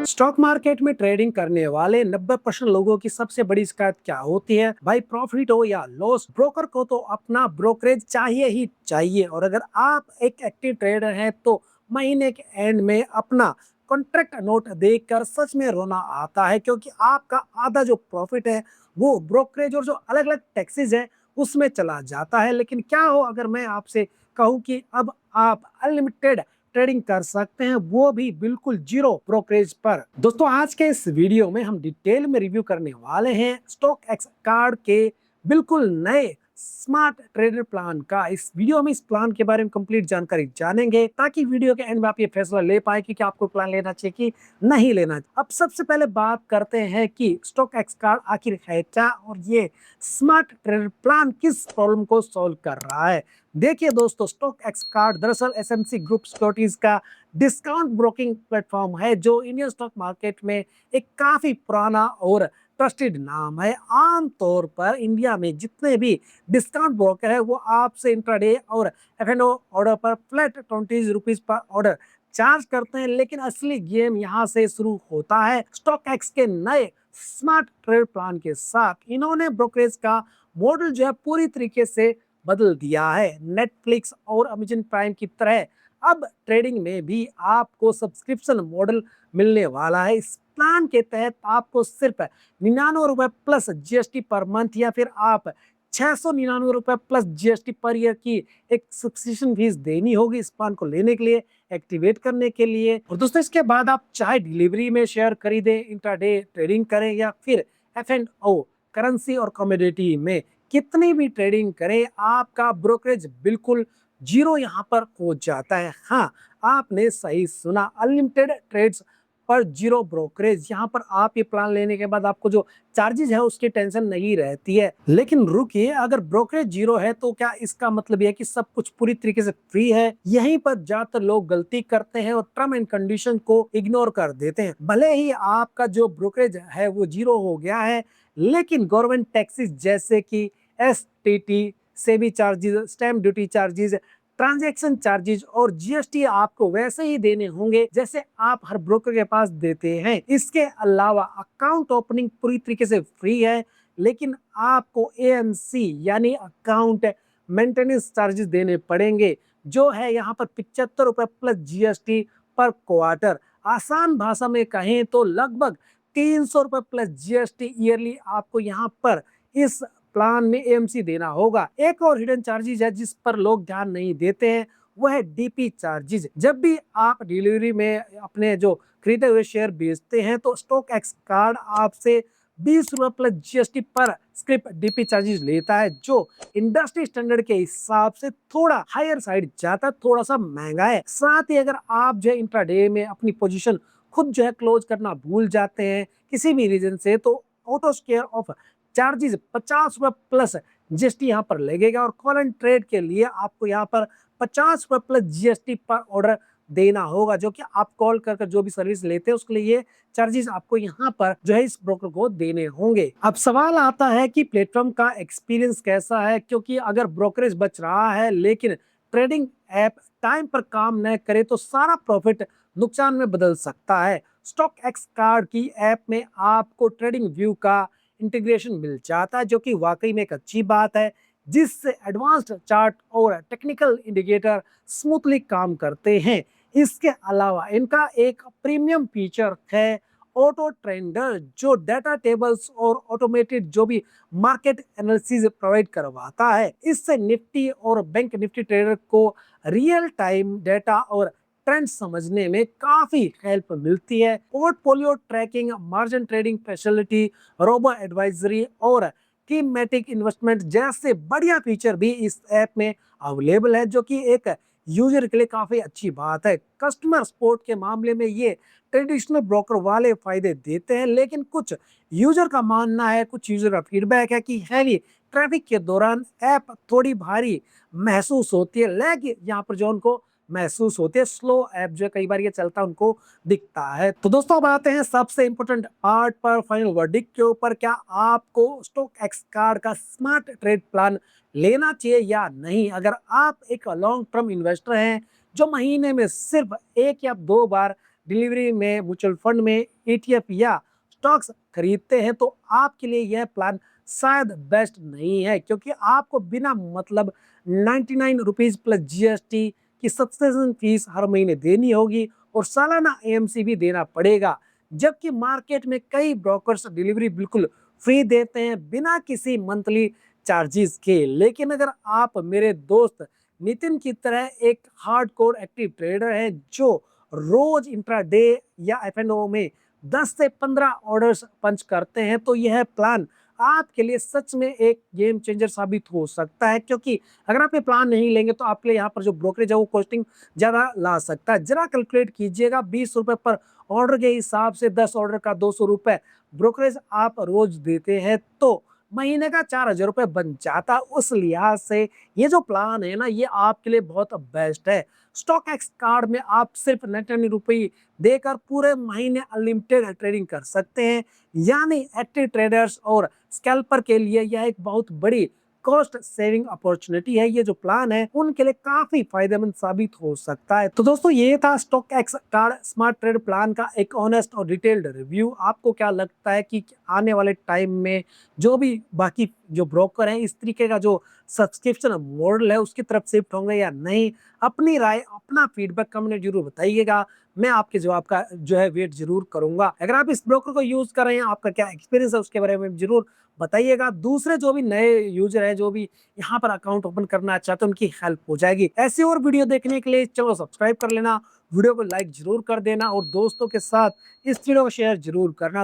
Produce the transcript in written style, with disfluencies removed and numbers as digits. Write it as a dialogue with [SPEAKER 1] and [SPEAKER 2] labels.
[SPEAKER 1] Stock market में trading करने वाले 90% लोगों की सबसे बड़ी शिकायत क्या होती है? भाई प्रॉफिट हो या लॉस, ब्रोकर को तो अपना ब्रोकरेज चाहिए ही चाहिए। और अगर आप एक एक्टिव ट्रेडर हैं तो महीने के एंड में अपना कॉन्ट्रैक्ट नोट देखकर सच में रोना आता है, क्योंकि आपका आधा जो प्रॉफिट है वो ब्रोकरेज और जो अलग अलग टैक्सेस है उसमें चला जाता है। लेकिन क्या हो अगर मैं आपसे कहूं कि अब आप अनलिमिटेड ट्रेडिंग कर सकते हैं, वो भी बिल्कुल जीरो ब्रोकरेज पर। दोस्तों आज के इस वीडियो में हम डिटेल में रिव्यू करने वाले हैं स्टॉक एक्स कार्ड के बिल्कुल नए स्मार्ट ट्रेडर प्लान का। इस वीडियो में इस प्लान के बारे में कंप्लीट जानकारी जानेंगे ताकि वीडियो के एंड में आप ये फैसला ले पाए कि क्या आपको प्लान लेना चाहिए कि नहीं लेना चाहिए। अब सबसे पहले बात करते हैं कि स्टॉक एक्स कार्ड आखिर है क्या और ये स्मार्ट ट्रेडर प्लान किस प्रॉब्लम को सॉल्व कर रहा है। देखिए दोस्तों, स्टॉक एक्स कार्ड दरअसल एसएमसी ग्रुप सिक्योरिटीज का डिस्काउंट ब्रोकिंग प्लेटफॉर्म है जो इंडियन स्टॉक मार्केट में एक काफी पुराना और ट्रस्टेड नाम है। आमतौर पर इंडिया में जितने भी डिस्काउंट ब्रोकर है वो आपसे इंट्राडे और एफ&ओ ऑर्डर पर flat 20 rupees per order charge करते हैं, लेकिन असली गेम यहाँ से शुरू होता है। स्टॉक एक्स के नए स्मार्ट ट्रेड प्लान के साथ इन्होंने ब्रोकरेज का मॉडल जो है पूरी तरीके से बदल दिया है। नेटफ्लिक्स और अमेजन प्राइम की तरह अब ट्रेडिंग में भी आपको सब्सक्रिप्शन मॉडल मिलने वाला है। इस प्लान के तहत आपको सिर्फ 99 रुपए प्लस जीएसटी पर मंथ या फिर आप 699 रुपए प्लस जीएसटी पर ईयर की एक सब्सक्रिप्शन फीस देनी होगी इस प्लान को लेने के लिए, एक्टिवेट करने के लिए। और दोस्तों इसके बाद आप चाहे डिलीवरी में शेयर खरीदें, इंट्राडे ट्रेडिंग करें या फिर एफ&ओ करेंसी और कमोडिटी में कितनी भी ट्रेडिंग करें, आपका ब्रोकरेज बिल्कुल जीरो यहाँ पर हो जाता है। हाँ, आपने सही सुना, अनलिमिटेड ट्रेड्स पर जीरो ब्रोकरेज। यहाँ पर आप ये प्लान लेने के बाद आपको जो चार्जेस है उसकी टेंशन नहीं रहती है। लेकिन रुकिए, अगर ब्रोकरेज जीरो है तो क्या इसका मतलब यह कि सब कुछ पूरी तरीके से फ्री है? यहीं पर ज्यादातर लोग गलती करते हैं और टर्म एंड कंडीशन को इग्नोर कर देते हैं। भले ही आपका जो ब्रोकरेज है वो जीरो हो गया है, लेकिन गवर्नमेंट टैक्सेस जैसे कि STT, SEBI charges, stamp duty charges, transaction charges और जीएसटी आपको वैसे ही देने होंगे जैसे आप हर ब्रोकर के पास देते हैं। इसके अलावा अकाउंट ओपनिंग पूरी तरीके से फ्री है, लेकिन आपको एएमसी यानी अकाउंट मेंटेनेंस चार्जेस देने पड़ेंगे, जो है यहाँ पर 75 रुपए प्लस जीएसटी पर क्वार्टर। आसान भाषा में कहें तो लगभग 300 रुपए प्लस जीएसटी ईयरली आपको यहाँ पर इस प्लान में एएमसी देना होगा। एक और हिडन चार्जेस है जिस पर लोग ध्यान नहीं देते हैं, वो है डीपी चार्जेस। जब भी आप डिलीवरी में अपने जो खरीदे हुए शेयर बेचते हैं तो स्टॉक एक्स कार्ड आपसे 20 रुपए प्लस जीएसटी पर स्क्रिप डीपी चार्जेस लेता है, जो इंडस्ट्री स्टैंडर्ड के हिसाब से थोड़ा हायर साइड जाता है, थोड़ा सा महंगा है। साथ ही अगर आप जो इंट्राडे में अपनी पोजीशन खुद जो है क्लोज करना भूल जाते हैं किसी भी रीजन से, तो ऑटो स्केयर ऑफ चार्जेस 50 रुपए प्लस जीएसटी यहाँ पर लगेगा। और कॉल एंड ट्रेड के लिए आपको यहाँ पर 50 रुपए प्लस जीएसटी पर ऑर्डर देना होगा, जो कि आप कॉल कर जो भी सर्विस लेते हैं उसके लिए ये चार्जेस आपको यहाँ पर जो है इस ब्रोकर को देने होंगे। अब सवाल आता है कि प्लेटफॉर्म का एक्सपीरियंस कैसा है, क्योंकि अगर ब्रोकरेज बच रहा है लेकिन ट्रेडिंग ऐप टाइम पर काम न करे तो सारा प्रॉफिट नुकसान में बदल सकता है। स्टॉक एक्स कार्ड की ऐप में आपको ट्रेडिंग व्यू का इंटीग्रेशन मिल जाता है, जो कि वाकई में एक अच्छी बात है, जिससे एडवांस्ड चार्ट और टेक्निकल इंडिकेटर स्मूथली काम करते हैं। इसके अलावा इनका एक प्रीमियम फीचर है ऑटो ट्रेंडर, जो डाटा टेबल्स और ऑटोमेटेड जो भी मार्केट एनालिसिस प्रोवाइड करवाता है। इससे निफ्टी और बैंक निफ्टी ट्रेडर को रियल टाइम डाटा और ट्रेंड समझने में काफी हेल्प मिलती है। Portfolio tracking, margin trading facility, robo advisory और थीमेटिक इन्वेस्टमेंट जैसे बढ़िया फीचर भी इस ऐप में अवेलेबल है, जो कि एक यूजर के लिए काफी अच्छी बात है। कस्टमर सपोर्ट के मामले में ये ट्रेडिशनल ब्रोकर वाले फायदे देते हैं, लेकिन कुछ यूजर का मानना है, कुछ यूजर का फीडबैक है कि हैवी ट्रैफिक के दौरान ऐप थोड़ी भारी महसूस होती है, लैग यहाँ पर जो उनको महसूस होती है, स्लो ऐप जो कई बार ये चलता उनको दिखता है। तो दोस्तों अब आते हैं सबसे इंपॉर्टेंट पार्ट पर, फाइनल वर्डिक्ट के ऊपर। क्या आपको स्टॉक एक्स कार्ड का स्मार्ट ट्रेड प्लान लेना चाहिए या नहीं? अगर आप एक लॉन्ग टर्म इन्वेस्टर हैं जो महीने में सिर्फ 1 या 2 बार डिलीवरी में, म्यूचुअल फंड में, ईटीएफ या स्टॉक्स खरीदते हैं तो आपके लिए यह प्लान शायद बेस्ट नहीं है, क्योंकि आपको बिना मतलब 99 रुपीज प्लस जीएसटी की सब्सक्रिप्शन फीस हर महीने देनी होगी और सालाना एएमसी भी देना पड़ेगा। जबकि मार्केट में कई ब्रोकर्स डिलीवरी बिल्कुल फ्री देते हैं बिना किसी मंथली चार्जेस के। लेकिन अगर आप मेरे दोस्त नितिन की तरह एक हार्डकोर एक्टिव ट्रेडर है जो रोज इंट्राडे या एफएनओ में 10 से 15 ऑर्डर्स पंच करते हैं, तो यह प्लान आपके लिए सच में एक गेम चेंजर साबित हो सकता है। क्योंकि अगर आप ये प्लान नहीं लेंगे तो आपके लिए यहाँ पर जो ब्रोकरेज है वो कॉस्टिंग ज्यादा ला सकता है। जरा कैलकुलेट कीजिएगा, 20 रुपए पर ऑर्डर के हिसाब से 10 ऑर्डर का 200 रुपए ब्रोकरेज आप रोज देते हैं तो महीने का 4,000 रुपए बन जाता। उस लिहाज से ये जो प्लान है ना, ये आपके लिए बहुत बेस्ट है। स्टॉक एक्स कार्ड में आप सिर्फ 99 रुपये देकर पूरे महीने अनलिमिटेड ट्रेडिंग कर सकते हैं। यानी एक्टिव ट्रेडर्स और स्कैल्पर के लिए यह एक बहुत बड़ी कॉस्ट सेविंग अपॉर्चुनिटी है। ये जो प्लान है उनके लिए काफी फायदेमंद साबित हो सकता है। तो दोस्तों, ये था stock x card smart trade plan का एक ऑनेस्ट और डिटेल्ड रिव्यू। आपको क्या लगता है कि आने वाले टाइम में जो भी बाकी जो ब्रोकर हैं इस तरीके का जो सब्सक्रिप्शन मॉडल है उसकी तरफ शिफ्ट होंगे या नहीं? अपनी राय, अपना फीडबैक कमेंट जरूर बताइएगा। मैं आपके जवाब का जो है वेट जरूर करूंगा। अगर आप इस ब्रोकर को यूज कर रहे हैं, आपका क्या एक्सपीरियंस है उसके बारे में जरूर बताइएगा। दूसरे जो भी नए यूजर हैं जो भी यहाँ पर अकाउंट ओपन करना चाहते हैं उनकी हेल्प हो जाएगी। ऐसी और वीडियो देखने के लिए चलो सब्सक्राइब कर लेना, वीडियो को लाइक जरूर कर देना और दोस्तों के साथ इस वीडियो को शेयर जरूर करना।